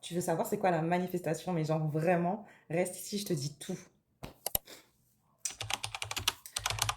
Tu veux savoir c'est quoi la manifestation, mais genre vraiment, reste ici, je te dis tout.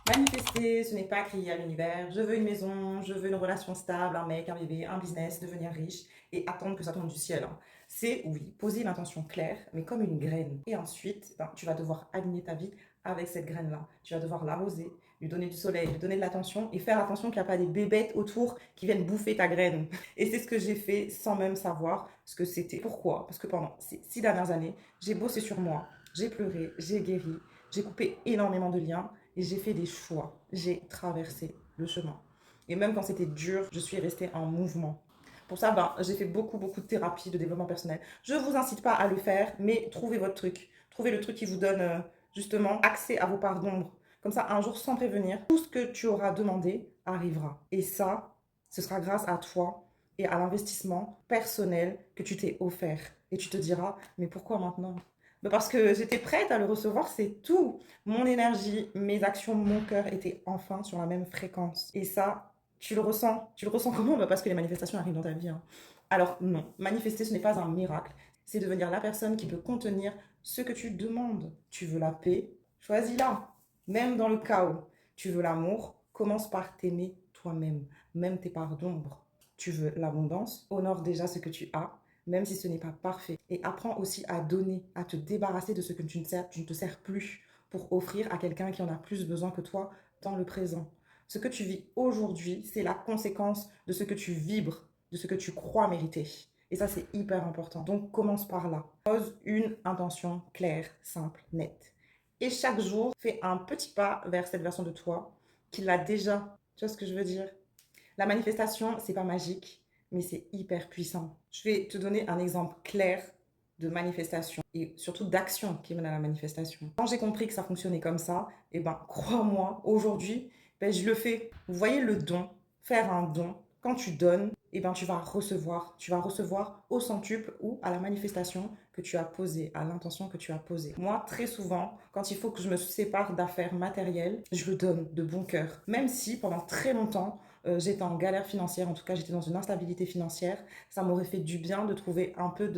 Manifester, ce n'est pas crier à l'univers, je veux une maison, je veux une relation stable, un mec, un bébé, un business, devenir riche et attendre que ça tombe du ciel, hein. C'est, oui, poser l'intention claire, mais comme une graine. Et ensuite, ben, tu vas devoir aligner ta vie avec cette graine-là. Tu vas devoir l'arroser, lui donner du soleil, lui donner de l'attention et faire attention qu'il n'y a pas des bébêtes autour qui viennent bouffer ta graine. Et c'est ce que j'ai fait sans même savoir ce que c'était. Pourquoi? Parce que pendant ces 6 dernières années, j'ai bossé sur moi, j'ai pleuré, j'ai guéri, j'ai coupé énormément de liens et j'ai fait des choix. J'ai traversé le chemin. Et même quand c'était dur, je suis restée en mouvement. Pour ça, ben, j'ai fait beaucoup de thérapie, de développement personnel. Je ne vous incite pas à le faire, mais trouvez votre truc. Trouvez le truc qui vous donne justement accès à vos parts d'ombre. Comme ça, un jour, sans prévenir, tout ce que tu auras demandé arrivera. Et ça, ce sera grâce à toi et à l'investissement personnel que tu t'es offert. Et tu te diras, mais pourquoi maintenant? Ben parce que j'étais prête à le recevoir, c'est tout. Mon énergie, mes actions, mon cœur étaient enfin sur la même fréquence. Et ça, tu le ressens. Tu le ressens comment? Ben parce que les manifestations arrivent dans ta vie, hein. Alors non, manifester, ce n'est pas un miracle. C'est devenir la personne qui peut contenir ce que tu demandes. Tu veux la paix? Choisis-la. Même dans le chaos. Tu veux l'amour? Commence par t'aimer toi-même, même tes parts d'ombre. Tu veux l'abondance? Honore déjà ce que tu as, même si ce n'est pas parfait. Et apprends aussi à donner, à te débarrasser de ce que tu ne te sers plus pour offrir à quelqu'un qui en a plus besoin que toi dans le présent. Ce que tu vis aujourd'hui, c'est la conséquence de ce que tu vibres, de ce que tu crois mériter. Et ça, c'est hyper important. Donc, commence par là. Pose une intention claire, simple, nette. Et chaque jour, fais un petit pas vers cette version de toi qui l'a déjà. Tu vois ce que je veux dire? La manifestation, c'est pas magique, mais c'est hyper puissant. Je vais te donner un exemple clair de manifestation et surtout d'action qui mène à la manifestation. Quand j'ai compris que ça fonctionnait comme ça, et ben crois-moi, aujourd'hui, ben, je le fais. Vous voyez le don, faire un don, quand tu donnes, et ben tu vas recevoir. Tu vas recevoir au centuple ou à la manifestation que tu as posée, à l'intention que tu as posée. Moi, très souvent, quand il faut que je me sépare d'affaires matérielles, je le donne de bon cœur. Même si pendant très longtemps, j'étais en galère financière, en tout cas j'étais dans une instabilité financière, ça m'aurait fait du bien de trouver un peu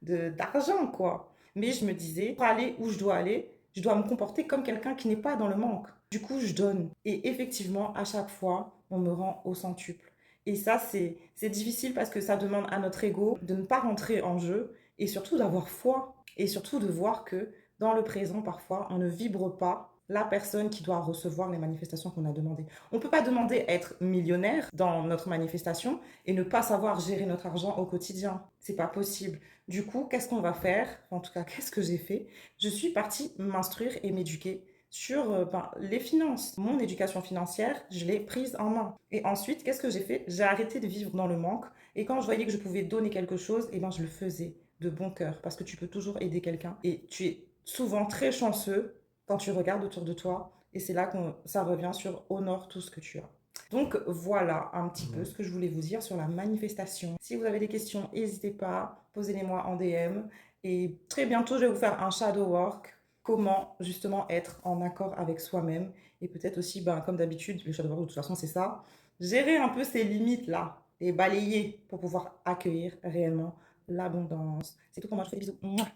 d'argent, quoi. Mais je me disais, pour aller où je dois aller, je dois me comporter comme quelqu'un qui n'est pas dans le manque. Du coup, je donne. Et effectivement, à chaque fois, on me rend au centuple. Et ça, c'est difficile parce que ça demande à notre ego de ne pas rentrer en jeu et surtout d'avoir foi. Et surtout de voir que dans le présent, parfois, on ne vibre pas la personne qui doit recevoir les manifestations qu'on a demandées. On ne peut pas demander être millionnaire dans notre manifestation et ne pas savoir gérer notre argent au quotidien. C'est pas possible. Du coup, qu'est-ce qu'on va faire? En tout cas, qu'est-ce que j'ai fait? Je suis partie m'instruire et m'éduquer sur les finances. Mon éducation financière, je l'ai prise en main. Et ensuite, qu'est-ce que j'ai fait? J'ai arrêté de vivre dans le manque. Et quand je voyais que je pouvais donner quelque chose, eh ben, je le faisais de bon cœur. Parce que tu peux toujours aider quelqu'un. Et tu es souvent très chanceux quand tu regardes autour de toi. Et c'est là que ça revient sur honore tout ce que tu as. Donc voilà un petit peu ce que je voulais vous dire sur la manifestation. Si vous avez des questions, n'hésitez pas, posez-les-moi en DM. Et très bientôt, je vais vous faire un shadow work. Comment justement être en accord avec soi-même. Et peut-être aussi, ben, comme d'habitude, le shadow work de toute façon, c'est ça. Gérer un peu ces limites-là et balayer pour pouvoir accueillir réellement l'abondance. C'est tout pour moi, je vous fais des bisous. Mouah.